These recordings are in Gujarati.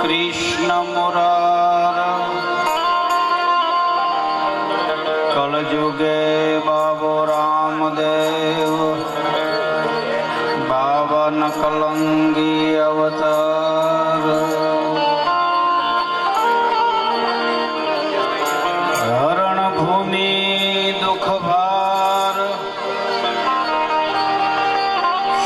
कृष्ण मुरार कलयुगे बाबो रामदेव बावन कलंगी अवतार हरण भूमि दुख भार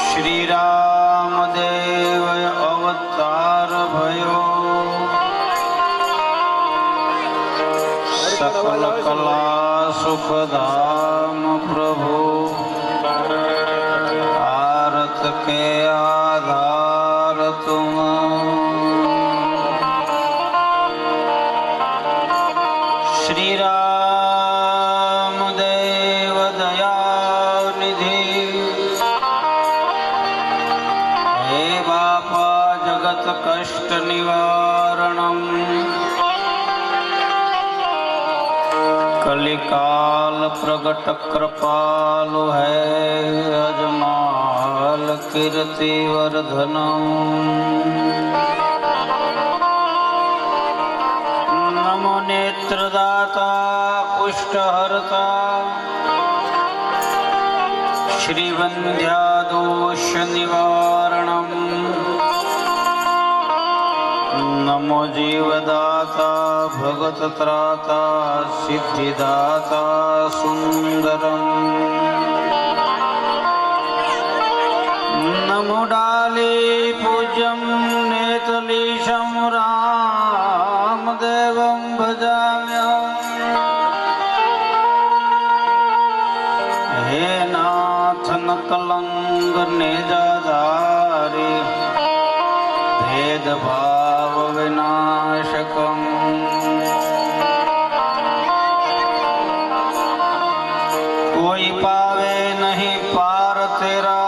श्री राम देव अवतार भयो सकल कला सुख धाम प्रभु आरत के आधार तुम श्री राम देव दया निधि हे बापा जगत कष्ट निवारणम कलिकाल प्रगट कृपालु है अजमाल कीर्ति वर्धनम नमो नेत्रदाता कुष्ठहर्ता श्रीवंध्यादोष निवारणम नमो जीवदाता भगत त्राता सिद्धिदाता सुंदरम नमो डाली पूज्यम नेतलीशम रामदेवं भजाम्यहम् हे नाथ न कलंग निजाधारी भेद भाव विनाशकम कोई पावे नहीं पार तेरा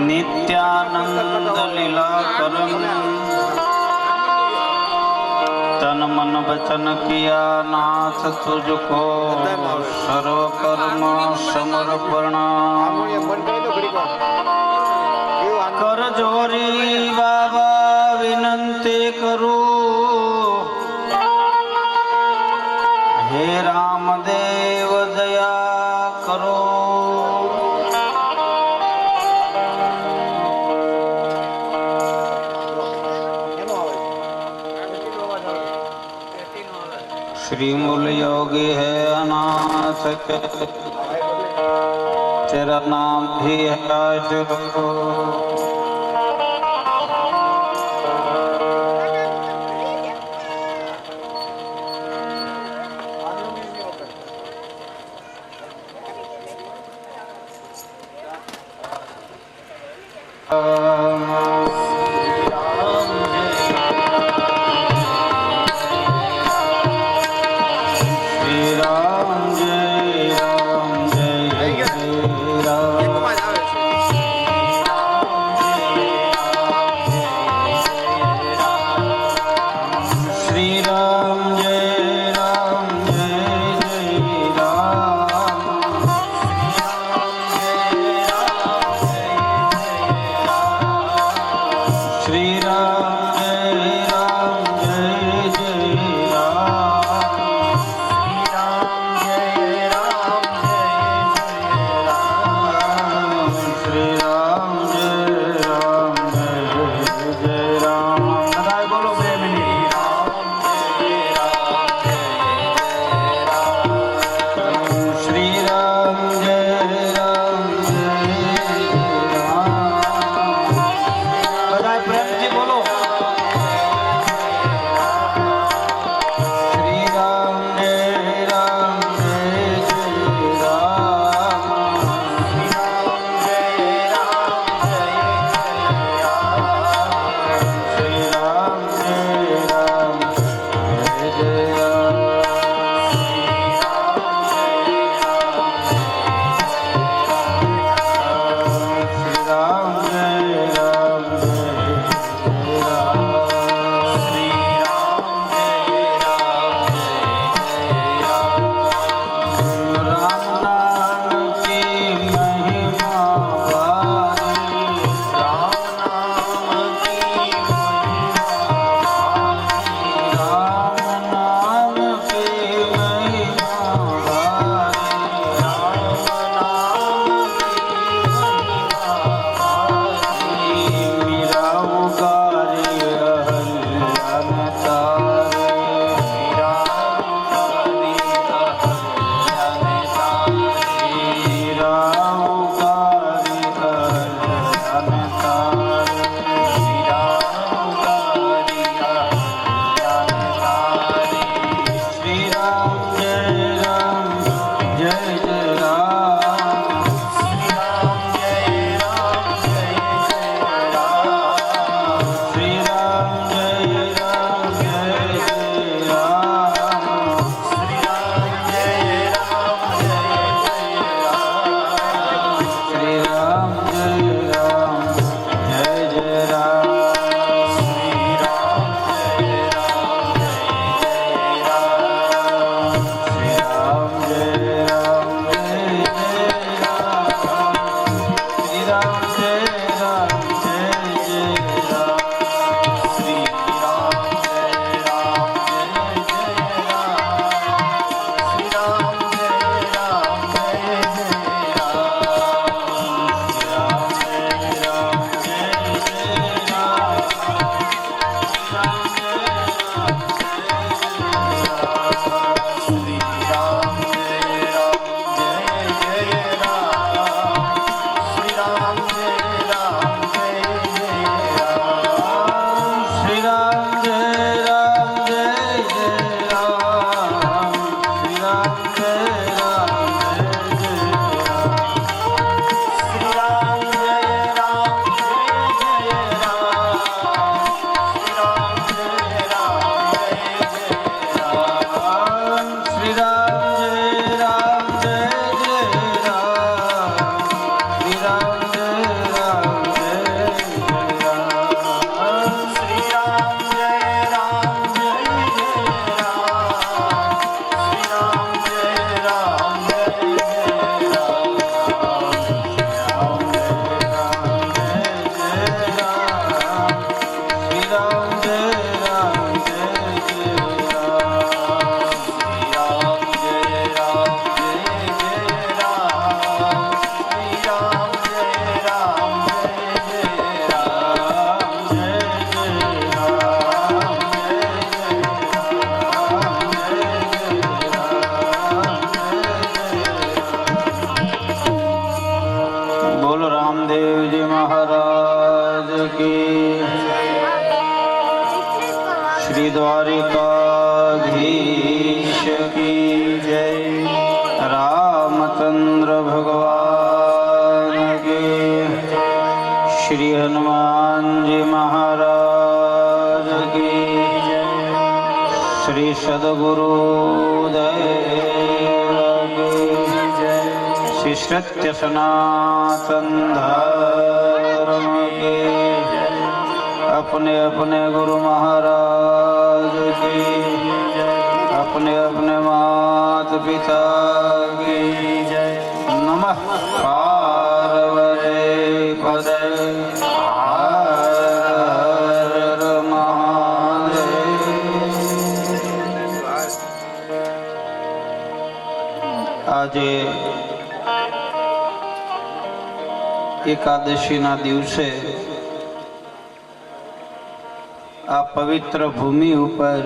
नित्यानंद लीला करम तन मन वचन किया नाथ तुझको सर्व कर्म समर्पण कर जोरी बाबा विनंती करूं हे रामदेव दया करो श्री मूल योगी है अनाथ के तेरा नाम भी है आजुर्को श्री द्वारिकाधीश की जय। रामचंद्र भगवान के, श्री हनुमान जी महाराज की जय। श्री सद्गुरु देव की जय। श्री सत्य सनातन धर्म के अपने अपने गुरु महाराज की, अपने अपने माता पिता की जय। नमः पार्वती पदे हर महादेव। આજે એકાદશીના દિવસે આ પવિત્ર ભૂમિ ઉપર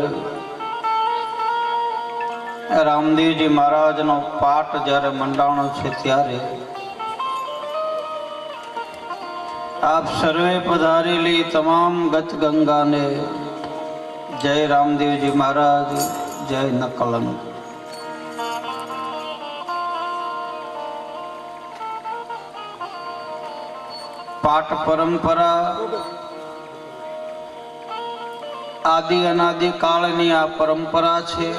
રામદેવજી મહારાજનો પાઠ જ્યારે મંડાણો છે ત્યારે આપ સર્વે પધારેલી તમામ ગત ગંગાને જય રામદેવજી મહારાજ, જય નકલંક। પાઠ પરંપરા આદિ અનાદિ કાળની આ પરંપરા છે।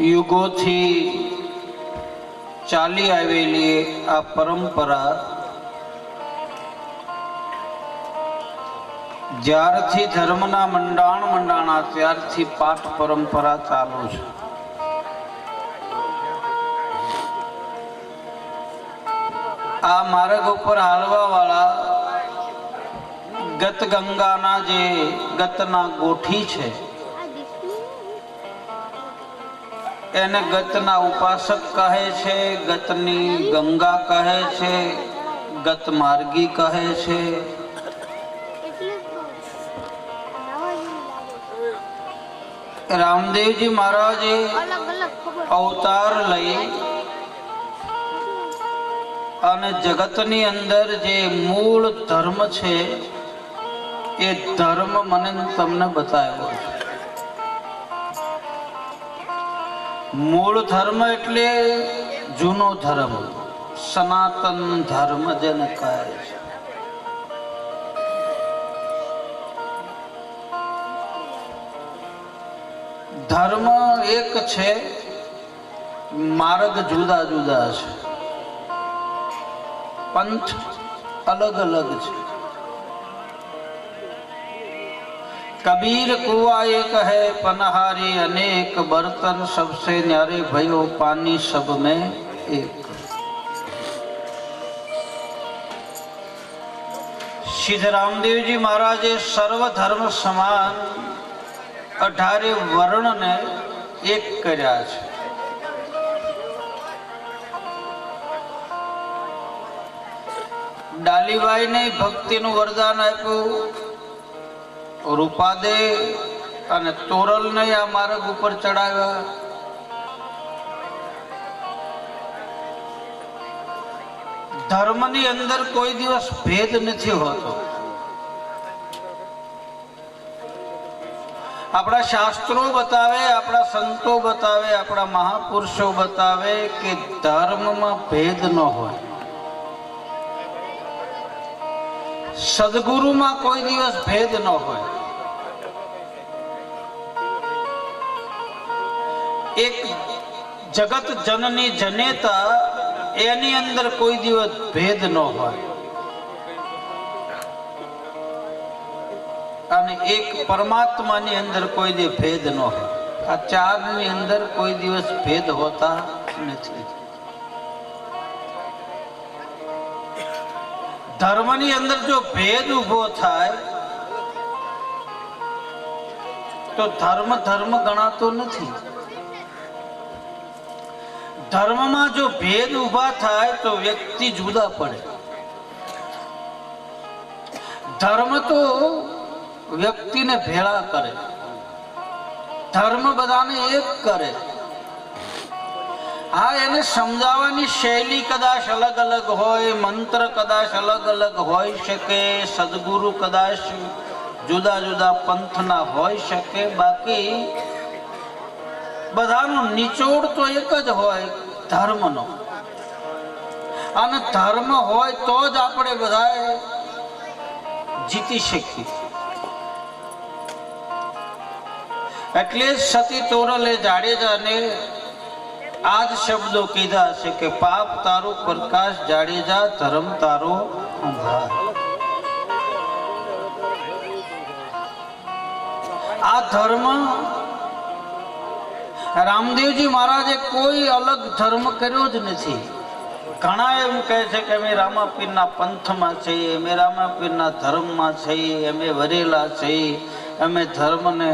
યુગોથી ચાલી આવેલી આ પરંપરા જ્યારથી ધર્મના મંડાણા ત્યારથી પાઠ પરંપરા ચાલુ છે। આ માર્ગ ઉપર હાલવા વાળા ગત ગંગાના જે ગતના ગોઠી છે એને ગતના ઉપાસક કહે છે, ગતની ગંગા કહે છે, ગત માર્ગી કહે છે। રામદેવજી મહારાજે અવતાર લઈ અને જગતની અંદર જે મૂળ ધર્મ છે એ ધર્મ મને તમને બતાવ્યો છે। મૂળ ધર્મ એટલે જૂનો ધર્મ, સનાતન ધર્મ જેને કહે છે। ધર્મ એક છે, માર્ગ જુદા જુદા છે, पंथ अलग अलग है। कबीर कुआ एक है, पनहारी अनेक, बर्तन सबसे न्यारे भयो, पानी सब में एक। श्री रामदेव जी महाराजे सर्व धर्म समान 18 वर्ण ने एक कर्या छे। डालीबाई ने भक्ति नु वरदान आप्यु, रूपादे अने तोरल ने आ मार्ग ऊपर चढ़ाव्या। धर्म नी अंदर कोई दिवस भेद नहीं होतो। अपना शास्त्रों बतावे, अपना संतों बतावे, अपना महापुरुषों बतावे कि धर्म में भेद न हो। सदगुरु में कोई दिवस भेद न हो। एक जगत जननी जनेता एनी अंदर कोई दिवस भेद न हो। एक परमात्मा नी अंदर कोई दे भेद न हो। आ चार नी अंदर कोई दिवस भेद होता नहीं। धर्म नी अंदर जो भेद उभो थाय तो धर्म धर्म गणातो नहीं। धर्म में जो भेद उभा थाय तो व्यक्ति जुदा पड़े। धर्म तो व्यक्ति ने भेड़ा करे, धर्म बधाने एक करे। હા, એને સમજાવવાની શૈલી કદાચ અલગ અલગ હોય, મંત્ર કદાચ અલગ અલગ હોય શકે, સદગુરુ કદાચ જુદા જુદા પંથના હોય શકે, બાકી બધાનો નિચોડ તો એક જ હોય, ધર્મનો. અને ધર્મ હોય તો જ આપણે બધા જીતી શકીએ. એટલે સતી તોરલે જાડેજાને આજ શબ્દો કીધા છે કે પાપ તારો પ્રકાશ જાડેજા, ધર્મ તારો અંધાર. આ ધર્મ રામદેવજી મહારાજે કોઈ અલગ ધર્મ કર્યો જ નથી. ઘણા એમ કહે છે કે અમે રામાપીરના પંથમાં છીએ, અમે રામાપીરના ધર્મમાં છીએ, અમે વરેલા છીએ, અમે ધર્મને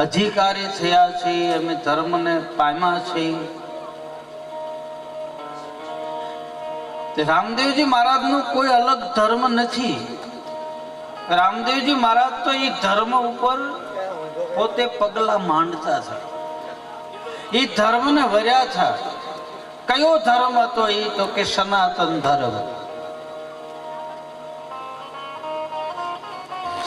અધિકારી થયા છીએ, અમે ધર્મને પામ્યા છીએ. રામદેવજી મહારાજનો કોઈ અલગ ધર્મ નથી. રામદેવજી મહારાજ તો એ ધર્મ ઉપર પોતે પગલા માંડતા હતા, એ ધર્મને વર્યા હતા. કયો ધર્મ હતો? એ તો કે સનાતન ધર્મ.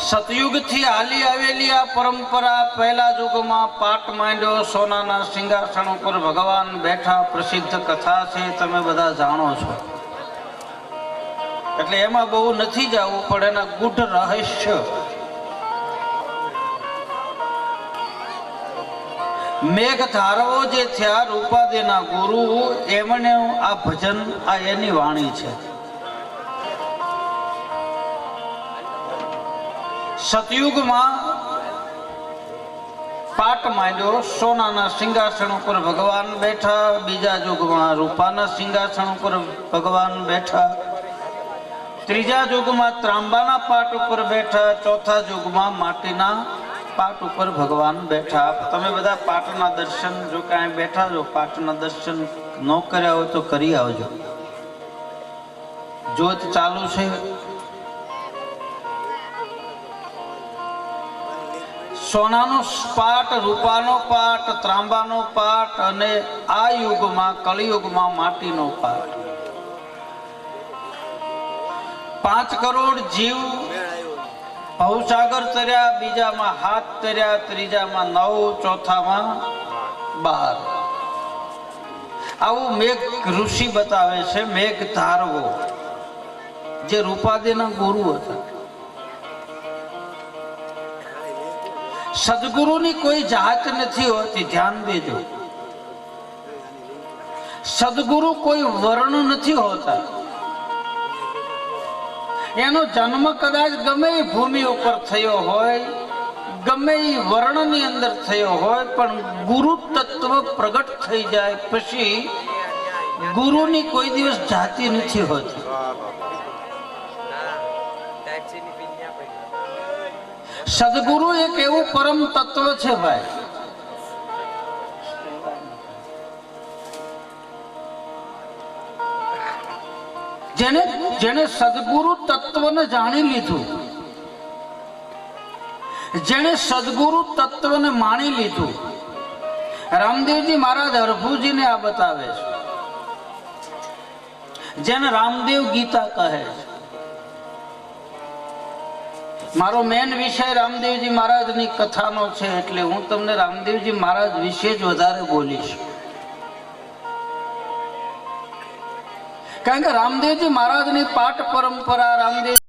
સતયુગ થી હાલી આવેલી આ પરંપરા પહેલા યુગમાં પાટ માંડ્યો, સોનાના સિંહાસન ઉપર ભગવાન બેઠા, પ્રસિદ્ધ કથા છે, તમે બધા જાણો છો. એટલે એમાં બહુ નથી જવું, પણ એના ગૂઢ રહસ્ય મેઘ ધારવો જે થયા રૂપાદેના ગુરુ, એમને આ ભજન, આ એની વાણી છે. સતયુગમાં પાટ માંડ્યો, સોનાના સિંહાસન ઉપર ભગવાન બેઠા. બીજા યુગમાં રૂપાના સિંહાસન ઉપર ભગવાન બેઠા. ત્રીજા યુગમાં ત્રાંબાના પાટ ઉપર બેઠા. ચોથા યુગમાં માટીના પાટ ઉપર ભગવાન બેઠા. તમે બધા પાટના દર્શન, જો કાંઈ બેઠા છો, પાટના દર્શન ન કર્યા હોય તો કરી આવજો. જ્યોત ચાલુ છે. સોનાનો પાટ, રૂપાનો પાટ, ત્રાંબાનો પાટ અને આ યુગમાં કળિયુગમાં માટીનો પાટ. 5 કરોડ જીવ ભવસાગર તર્યા, બીજામાં 7 તર્યા, ત્રીજામાં 9, ચોથામાં 12. આવું મેઘ ઋષિ બતાવે છે. મેઘ ધારવો જે રૂપાદેના ગુરુ હતા. સદગુરુની કોઈ જાત નથી હોતી, ધ્યાન દેજો. સદગુરુ કોઈ વર્ણ નથી હોતા. એનો જન્મ કદાચ ગમે એ ભૂમિ ઉપર થયો હોય, ગમે એ વર્ણની અંદર થયો હોય, પણ ગુરુ તત્વ પ્રગટ થઈ જાય પછી ગુરુની કોઈ દિવસ જાતિ નથી હોતી. સદગુરુ એક એવું પરમ તત્વ છે ભાઈ, જેને સદગુરુ તત્વને જાણી લીધું, જેને સદગુરુ તત્વને માણી લીધું. રામદેવજી મહારાજ હરભુજીને આ બતાવે છે, જેને રામદેવ ગીતા કહે છે. મારો મેન વિષય રામદેવજી મહારાજની કથાનો છે, એટલે હું તમને રામદેવજી મહારાજ વિશે જ વધારે બોલીશ. કારણ કે રામદેવજી મહારાજની પાઠ પરંપરા, રામદેવ